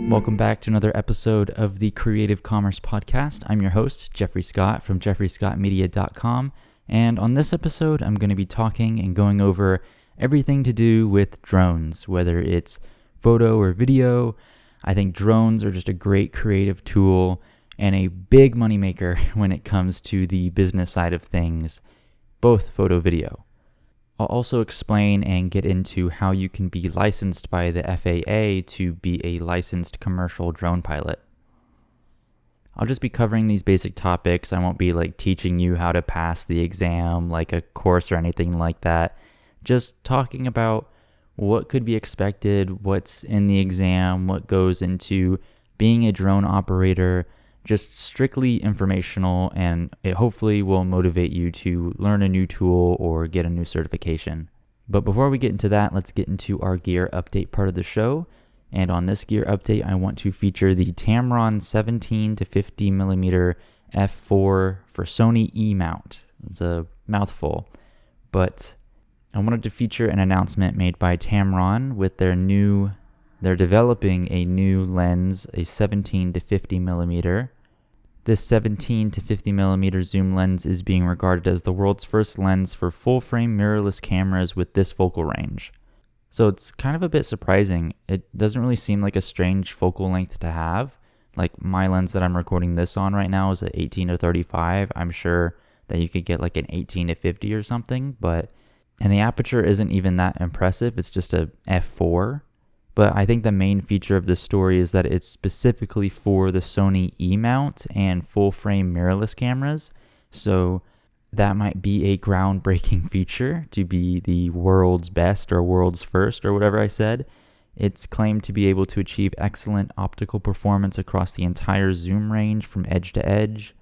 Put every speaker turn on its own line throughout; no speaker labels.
Welcome back to another episode of the Creative Commerce Podcast. I'm your host, Jeffrey Scott from jeffreyscottmedia.com. And on this episode, I'm going to be talking and going over everything to do with drones, whether it's photo or video. I think drones are just a great creative tool and a big moneymaker when it comes to the business side of things, both photo, video. I'll also explain and get into how you can be licensed by the FAA to be a licensed commercial drone pilot. I'll just be covering these basic topics. I won't be teaching you how to pass the exam like a course or anything like that. Just talking about what could be expected, what's in the exam, what goes into being a drone operator, just strictly informational, and it hopefully will motivate you to learn a new tool or get a new certification. But before we get into that, let's get into our gear update part of the show. And on this gear update, I want to feature the Tamron 17 to 50mm f4 for Sony E-mount. It's a mouthful, but I wanted to feature an announcement made by Tamron with they're developing a new lens, a 17 to 50mm. This 17 to 50mm zoom lens is being regarded as the world's first lens for full-frame mirrorless cameras with this focal range. So it's kind of a bit surprising. It doesn't really seem like a strange focal length to have. Like my lens that I'm recording this on right now is an 18 to 35. I'm sure that you could get like an 18 to 50 or something, and the aperture isn't even that impressive. It's just a f4. But I think the main feature of this story is that it's specifically for the Sony E-mount and full-frame mirrorless cameras. So that might be a groundbreaking feature to be the world's best or world's first or whatever I said. It's claimed to be able to achieve excellent optical performance across the entire zoom range from edge to edge.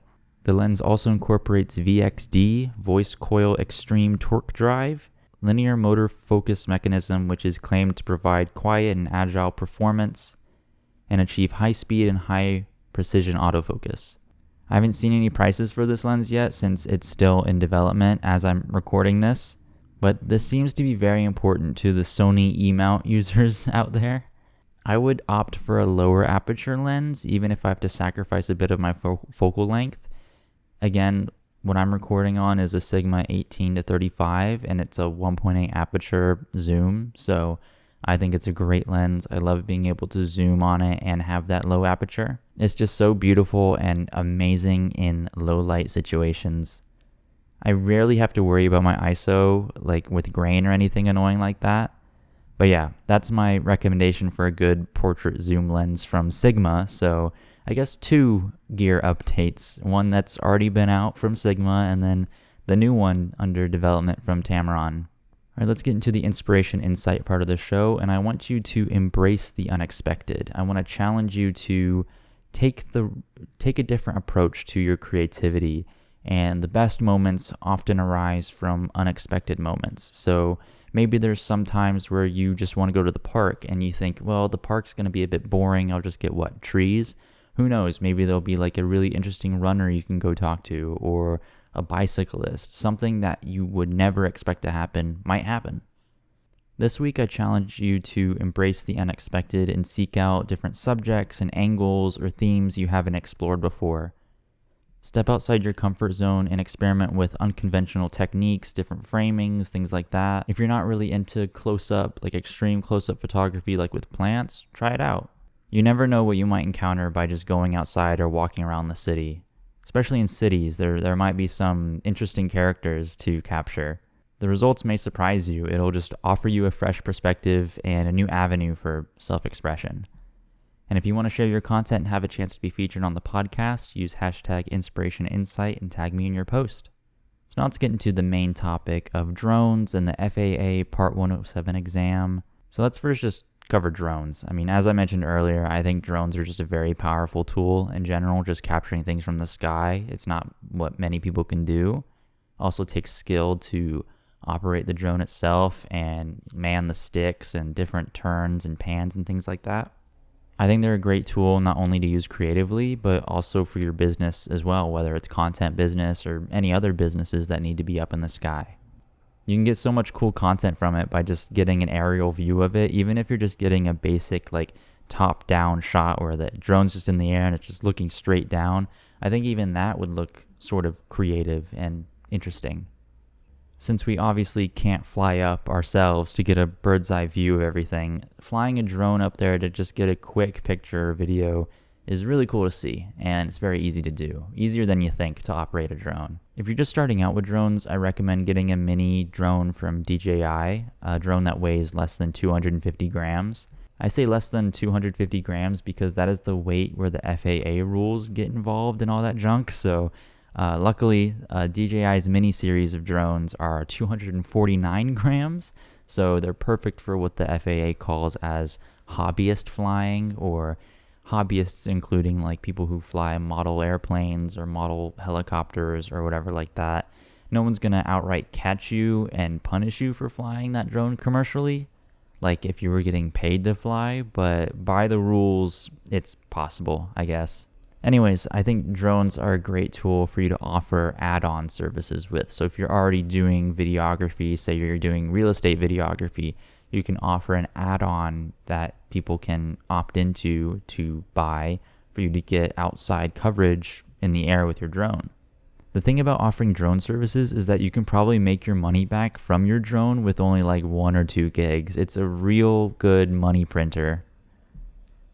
The lens also incorporates VXD, voice coil extreme torque drive, linear motor focus mechanism, which is claimed to provide quiet and agile performance and achieve high speed and high precision autofocus. I haven't seen any prices for this lens yet since it's still in development as I'm recording this, but this seems to be very important to the Sony E-mount users out there. I would opt for a lower aperture lens even if I have to sacrifice a bit of my focal length. Again, what I'm recording on is a Sigma 18 to 35 and it's a 1.8 aperture zoom, so I think it's a great lens. I love being able to zoom on it and have that low aperture. It's just so beautiful and amazing in low light situations. I rarely have to worry about my ISO with grain or anything annoying like that. But yeah, that's my recommendation for a good portrait zoom lens from Sigma. So I guess 2 gear updates, one that's already been out from Sigma and then the new one under development from Tamron. All right, let's get into the inspiration insight part of the show, and I want you to embrace the unexpected. I want to challenge you to take a different approach to your creativity, and the best moments often arise from unexpected moments. So maybe there's some times where you just want to go to the park and you think, well, the park's going to be a bit boring. I'll just get trees? Who knows? Maybe there'll be a really interesting runner you can go talk to, or a bicyclist. Something that you would never expect to happen might happen. This week, I challenge you to embrace the unexpected and seek out different subjects and angles or themes you haven't explored before. Step outside your comfort zone and experiment with unconventional techniques, different framings, things like that. If you're not really into close-up, extreme close-up photography with plants, try it out. You never know what you might encounter by just going outside or walking around the city. Especially in cities, there might be some interesting characters to capture. The results may surprise you. It'll just offer you a fresh perspective and a new avenue for self-expression. And if you want to share your content and have a chance to be featured on the podcast, use hashtag InspirationInsight and tag me in your post. So now let's get into the main topic of drones and the FAA Part 107 exam. So let's first just cover drones. As I mentioned earlier, I think drones are just a very powerful tool in general, just capturing things from the sky. It's not what many people can do. Also takes skill to operate the drone itself and man the sticks and different turns and pans and things like that. I think they're a great tool not only to use creatively, but also for your business as well, whether it's content business or any other businesses that need to be up in the sky. You can get so much cool content from it by just getting an aerial view of it, even if you're just getting a basic like top-down shot where the drone's just in the air and it's just looking straight down. I think even that would look sort of creative and interesting. Since we obviously can't fly up ourselves to get a bird's eye view of everything, flying a drone up there to just get a quick picture or video is really cool to see, and it's very easy to do. Easier than you think to operate a drone. If you're just starting out with drones, I recommend getting a mini drone from DJI, a drone that weighs less than 250 grams. I say less than 250 grams because that is the weight where the FAA rules get involved and all that junk. So luckily, DJI's mini series of drones are 249 grams. So they're perfect for what the FAA calls as hobbyist flying, or hobbyists including like people who fly model airplanes or model helicopters or whatever like that. No one's going to outright catch you and punish you for flying that drone commercially, like if you were getting paid to fly, but by the rules, it's possible, I guess. Anyways, I think drones are a great tool for you to offer add-on services with. So if you're already doing videography, say you're doing real estate videography, you can offer an add-on that people can opt into to buy for you to get outside coverage in the air with your drone. The thing about offering drone services is that you can probably make your money back from your drone with only like 1 or 2 gigs. It's a real good money printer.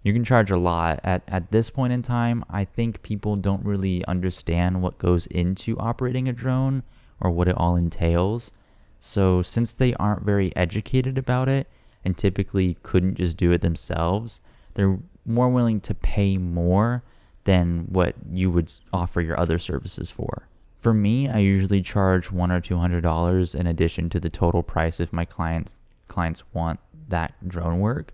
You can charge a lot. At this point in time, I think people don't really understand what goes into operating a drone or what it all entails. So since they aren't very educated about it and typically couldn't just do it themselves, they're more willing to pay more than what you would offer your other services for. For me, I usually charge $100 or $200 in addition to the total price if my clients want that drone work.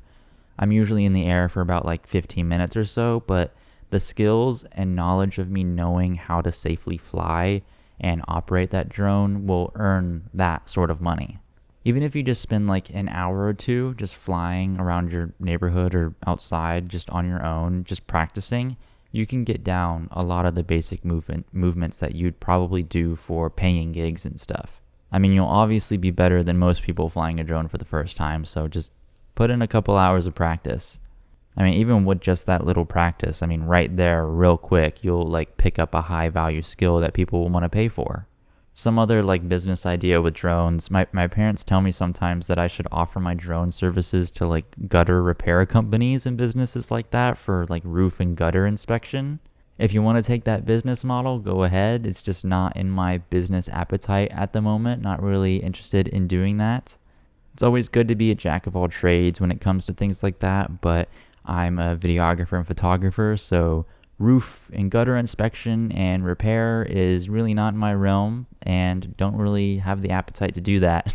I'm usually in the air for about like 15 minutes or so, but the skills and knowledge of me knowing how to safely fly and operate that drone will earn that sort of money. Even if you just spend like an hour or two just flying around your neighborhood or outside just on your own, just practicing, you can get down a lot of the basic movements that you'd probably do for paying gigs and stuff. I mean, you'll obviously be better than most people flying a drone for the first time, so just put in a couple hours of practice. I mean, even with just that little practice, I mean, right there, real quick, you'll like pick up a high value skill that people will want to pay for. Some other like business idea with drones, my parents tell me sometimes that I should offer my drone services to like gutter repair companies and businesses like that for like roof and gutter inspection. If you want to take that business model, go ahead. It's just not in my business appetite at the moment, not really interested in doing that. It's always good to be a jack of all trades when it comes to things like that, but I'm a videographer and photographer, so roof and gutter inspection and repair is really not in my realm and don't really have the appetite to do that.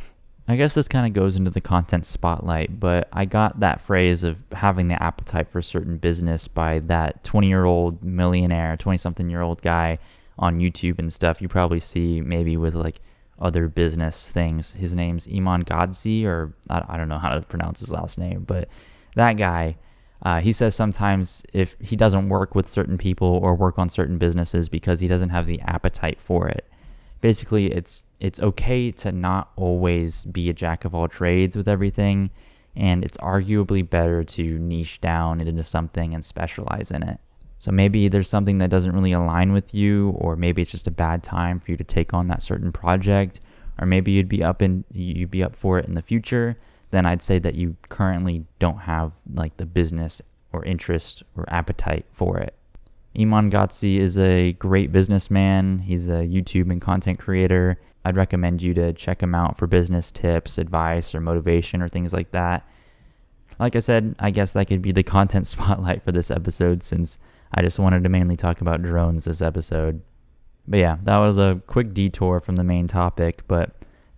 I guess this kind of goes into the content spotlight, but I got that phrase of having the appetite for certain business by that 20-year-old millionaire, 20-something-year-old guy on YouTube and stuff. You probably see maybe with like other business things. His name's Iman Godsi, or I don't know how to pronounce his last name, but that guy, he says sometimes if he doesn't work with certain people or work on certain businesses because he doesn't have the appetite for it. Basically, it's okay to not always be a jack of all trades with everything, and it's arguably better to niche down into something and specialize in it. So maybe there's something that doesn't really align with you, or maybe it's just a bad time for you to take on that certain project, or maybe you'd be up for it in the future. Then I'd say that you currently don't have like the business or interest or appetite for it. Iman Godsi is a great businessman. He's a YouTube and content creator. I'd recommend you to check him out for business tips, advice, or motivation or things like that. Like I said, I guess that could be the content spotlight for this episode since I just wanted to mainly talk about drones this episode. But yeah, that was a quick detour from the main topic, but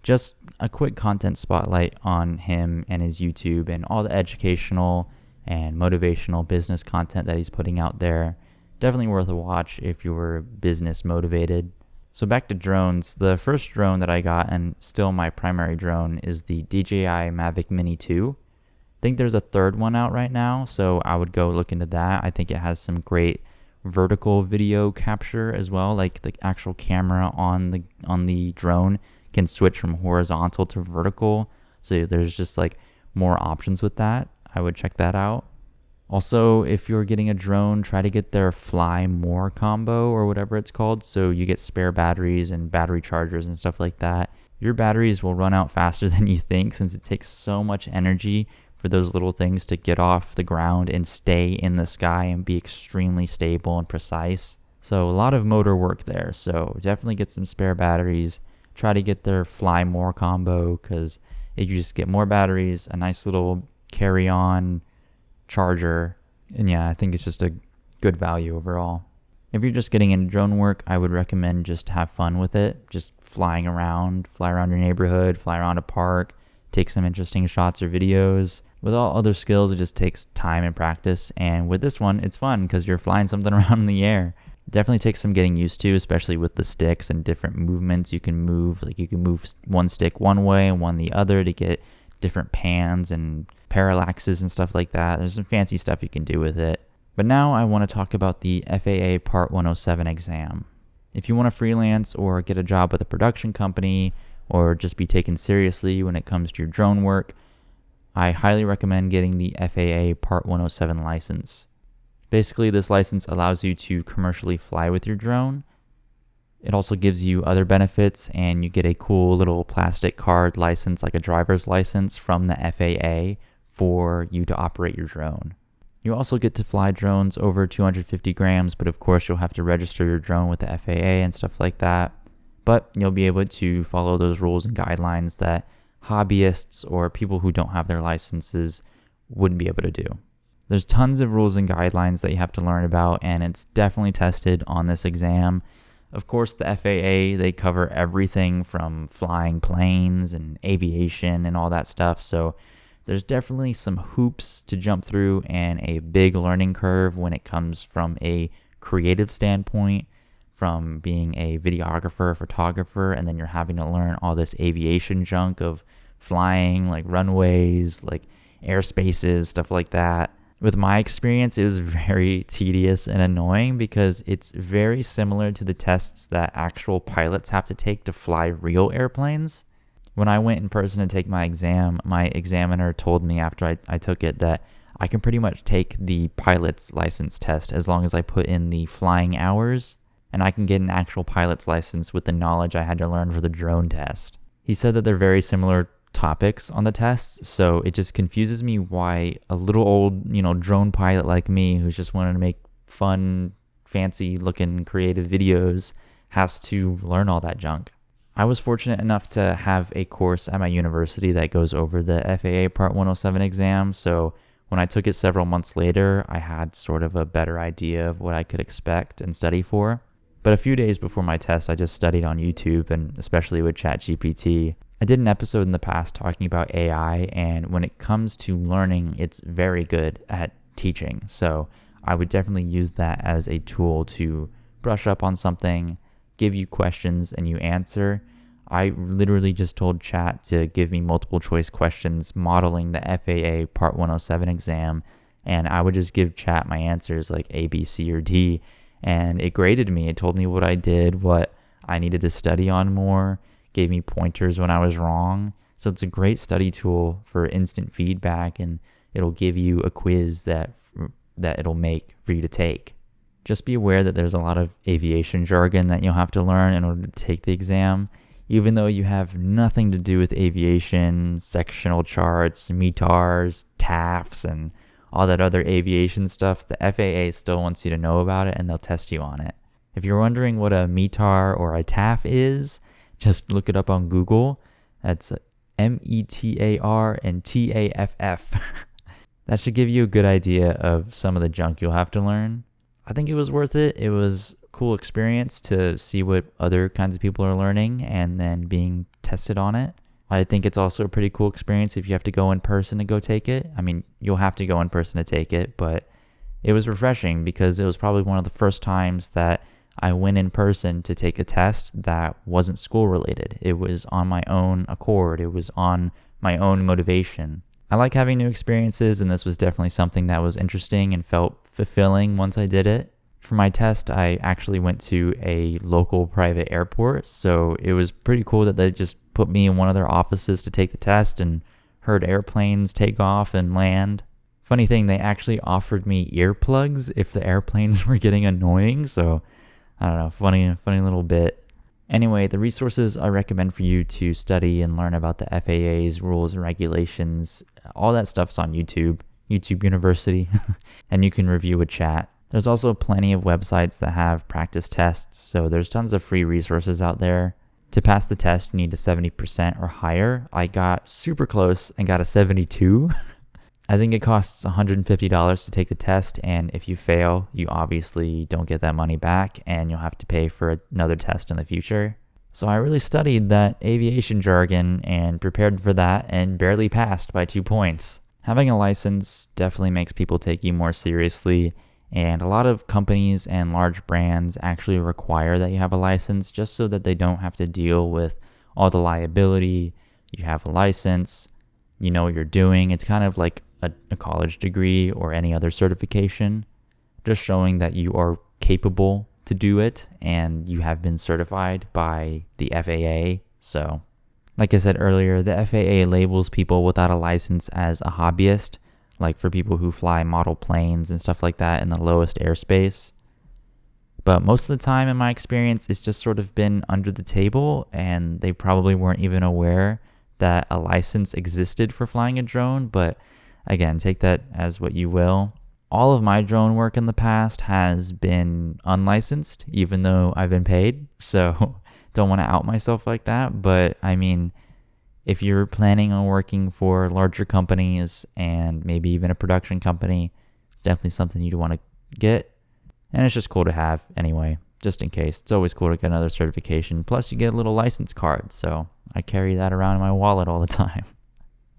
just a quick content spotlight on him and his YouTube and all the educational and motivational business content that he's putting out there. Definitely worth a watch if you were business motivated. So back to drones. The first drone that I got, and still my primary drone, is the DJI Mavic Mini 2. I think there's a third one out right now, so I would go look into that. I think it has some great vertical video capture as well, like the actual camera on the drone can switch from horizontal to vertical. So there's just like more options with that. I would check that out. Also, if you're getting a drone, try to get their Fly More combo or whatever it's called. So you get spare batteries and battery chargers and stuff like that. Your batteries will run out faster than you think, since it takes so much energy for those little things to get off the ground and stay in the sky and be extremely stable and precise. So a lot of motor work there. So definitely get some spare batteries. Try to get their Fly More combo, because you just get more batteries, a nice little carry-on charger, and yeah, I think it's just a good value overall. If you're just getting into drone work, I would recommend just have fun with it. Just fly around your neighborhood, fly around a park, take some interesting shots or videos. With all other skills, it just takes time and practice, and with this one, it's fun because you're flying something around in the air. Definitely takes some getting used to, especially with the sticks and different movements you can move. Like you can move one stick one way and one the other to get different pans and parallaxes and stuff like that. There's some fancy stuff you can do with it. But now I want to talk about the FAA Part 107 exam. If you want to freelance or get a job with a production company or just be taken seriously when it comes to your drone work, I highly recommend getting the FAA Part 107 license. Basically, this license allows you to commercially fly with your drone. It also gives you other benefits, and you get a cool little plastic card license, like a driver's license from the FAA for you to operate your drone. You also get to fly drones over 250 grams, but of course you'll have to register your drone with the FAA and stuff like that. But you'll be able to follow those rules and guidelines that hobbyists or people who don't have their licenses wouldn't be able to do. There's tons of rules and guidelines that you have to learn about, and it's definitely tested on this exam. Of course, the FAA, they cover everything from flying planes and aviation and all that stuff. So there's definitely some hoops to jump through and a big learning curve when it comes from a creative standpoint, from being a videographer, photographer, and then you're having to learn all this aviation junk of flying, like runways, like airspaces, stuff like that. With my experience, it was very tedious and annoying because it's very similar to the tests that actual pilots have to take to fly real airplanes. When I went in person to take my exam, my examiner told me after I took it that I can pretty much take the pilot's license test as long as I put in the flying hours, and I can get an actual pilot's license with the knowledge I had to learn for the drone test. He said that they're very similar topics on the tests, so it just confuses me why a little old, drone pilot like me who's just wanting to make fun, fancy looking creative videos has to learn all that junk. I was fortunate enough to have a course at my university that goes over the FAA Part 107 exam, so when I took it several months later, I had sort of a better idea of what I could expect and study for. But a few days before my test, I just studied on YouTube, and especially with ChatGPT. I did an episode in the past talking about AI, and when it comes to learning, it's very good at teaching. So I would definitely use that as a tool to brush up on something, give you questions, and you answer. I literally just told Chat to give me multiple choice questions modeling the FAA Part 107 exam, and I would just give Chat my answers like A, B, C, or D, and it graded me. It told me what I did, what I needed to study on more, gave me pointers when I was wrong. So it's a great study tool for instant feedback, and it'll give you a quiz that it'll make for you to take. Just be aware that there's a lot of aviation jargon that you'll have to learn in order to take the exam. Even though you have nothing to do with aviation, sectional charts, METARs, TAFs, and all that other aviation stuff, the FAA still wants you to know about it, and they'll test you on it. If you're wondering what a METAR or a TAF is, just look it up on Google. That's METAR and TAFF. That should give you a good idea of some of the junk you'll have to learn. I think it was worth it. It was a cool experience to see what other kinds of people are learning and then being tested on it. I think it's also a pretty cool experience if you have to go in person to go take it. I mean, you'll have to go in person to take it, but it was refreshing because it was probably one of the first times that I went in person to take a test that wasn't school related. It was on my own accord. It was on my own motivation. I like having new experiences, and this was definitely something that was interesting and felt fulfilling once I did it. For my test, I actually went to a local private airport, so it was pretty cool that they just put me in one of their offices to take the test and heard airplanes take off and land. Funny thing, they actually offered me earplugs if the airplanes were getting annoying, so I don't know, funny little bit. Anyway, the resources I recommend for you to study and learn about the FAA's rules and regulations, all that stuff's on YouTube University, and you can review a chat. There's also plenty of websites that have practice tests, so there's tons of free resources out there. To pass the test, you need a 70% or higher. I got super close and got a 72. I think it costs $150 to take the test, and if you fail, you obviously don't get that money back, and you'll have to pay for another test in the future. So I really studied that aviation jargon and prepared for that and barely passed by 2 points. Having a license definitely makes people take you more seriously, and a lot of companies and large brands actually require that you have a license just so that they don't have to deal with all the liability. You have a license, you know what you're doing. It's kind of like a college degree or any other certification, just showing that you are capable to do it and you have been certified by the FAA. So, like I said earlier, the FAA labels people without a license as a hobbyist, like for people who fly model planes and stuff like that in the lowest airspace. But most of the time, in my experience, it's just sort of been under the table, and they probably weren't even aware that a license existed for flying a drone. But again, take that as what you will. All of my drone work in the past has been unlicensed, even though I've been paid. So don't want to out myself like that. But I mean, if you're planning on working for larger companies and maybe even a production company, it's definitely something you'd want to get. And it's just cool to have anyway, just in case. It's always cool to get another certification. Plus, you get a little license card. So I carry that around in my wallet all the time.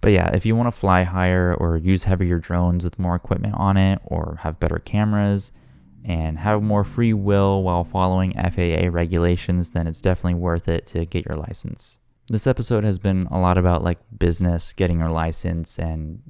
But yeah, if you want to fly higher or use heavier drones with more equipment on it, or have better cameras and have more free will while following FAA regulations, then it's definitely worth it to get your license. This episode has been a lot about like business, getting your license and,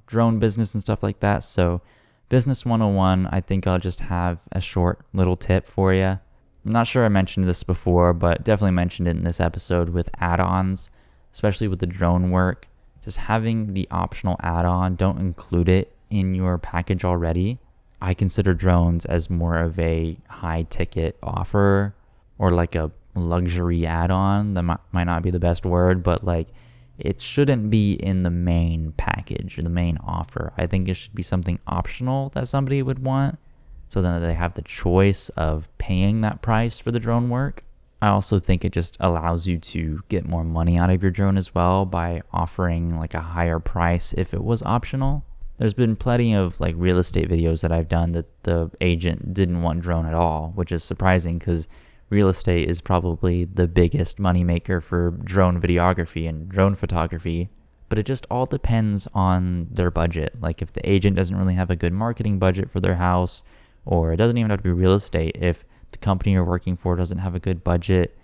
drone business and stuff like that. So Business 101, I think I'll just have a short little tip for you. I'm not sure I mentioned this before, but definitely mentioned it in this episode with add-ons, especially with the drone work. Just having the optional add-on, don't include it in your package already. I consider drones as more of a high ticket offer, or like a luxury add-on. That might not be the best word, but like it shouldn't be in the main package or the main offer. I think it should be something optional that somebody would want, so then they have the choice of paying that price for the drone work. I also think it just allows you to get more money out of your drone as well by offering like a higher price if it was optional. There's been plenty of like real estate videos that I've done that the agent didn't want drone at all, which is surprising because real estate is probably the biggest moneymaker for drone videography and drone photography. But it just all depends on their budget. Like if the agent doesn't really have a good marketing budget for their house, or it doesn't even have to be real estate, if the company you're working for doesn't have a good budget,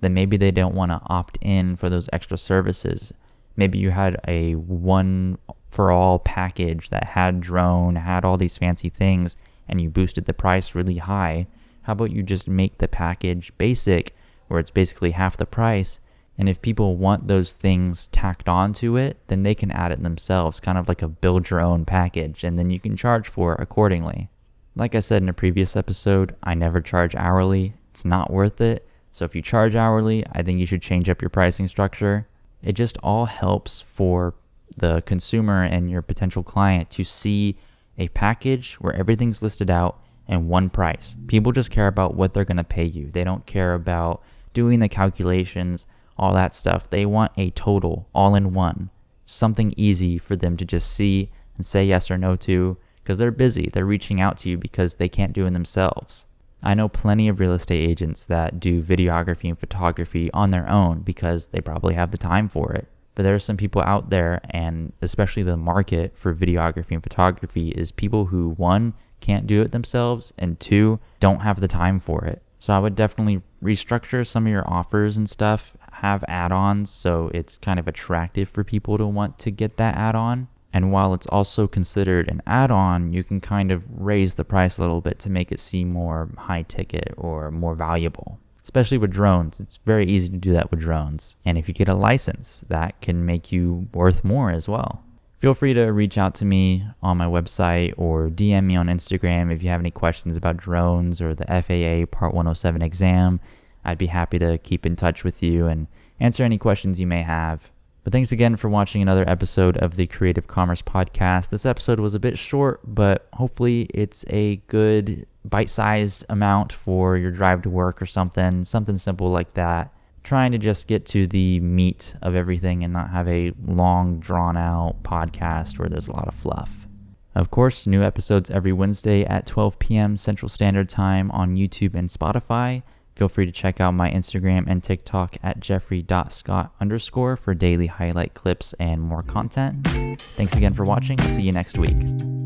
then maybe they don't want to opt in for those extra services. Maybe you had a one for all package that had drone, had all these fancy things, and you boosted the price really high. How about you just make the package basic, where it's basically half the price, and if people want those things tacked onto it, then they can add it themselves, kind of like a build your own package, and then you can charge for it accordingly. Like I said in a previous episode, I never charge hourly. It's not worth it. So if you charge hourly, I think you should change up your pricing structure. It just all helps for the consumer and your potential client to see a package where everything's listed out and one price. People just care about what they're going to pay you. They don't care about doing the calculations, all that stuff. They want a total, all in one. Something easy for them to just see and say yes or no to, because they're busy. They're reaching out to you because they can't do it themselves. I know plenty of real estate agents that do videography and photography on their own because they probably have the time for it. But there are some people out there, and especially the market for videography and photography is people who, one, can't do it themselves, and two, don't have the time for it. So I would definitely restructure some of your offers and stuff, have add-ons so it's kind of attractive for people to want to get that add-on. And while it's also considered an add-on, you can kind of raise the price a little bit to make it seem more high ticket or more valuable. Especially with drones, it's very easy to do that with drones. And if you get a license, that can make you worth more as well. Feel free to reach out to me on my website or DM me on Instagram if you have any questions about drones or the FAA Part 107 exam. I'd be happy to keep in touch with you and answer any questions you may have. But thanks again for watching another episode of the Creative Commerce Podcast. This episode was a bit short, but hopefully it's a good bite-sized amount for your drive to work or something simple like that. Trying to just get to the meat of everything and not have a long, drawn-out podcast where there's a lot of fluff. Of course, new episodes every Wednesday at 12 p.m. Central Standard Time on YouTube and Spotify. Feel free to check out my Instagram and TikTok at jeffrey.scott_ for daily highlight clips and more content. Thanks again for watching. I'll see you next week.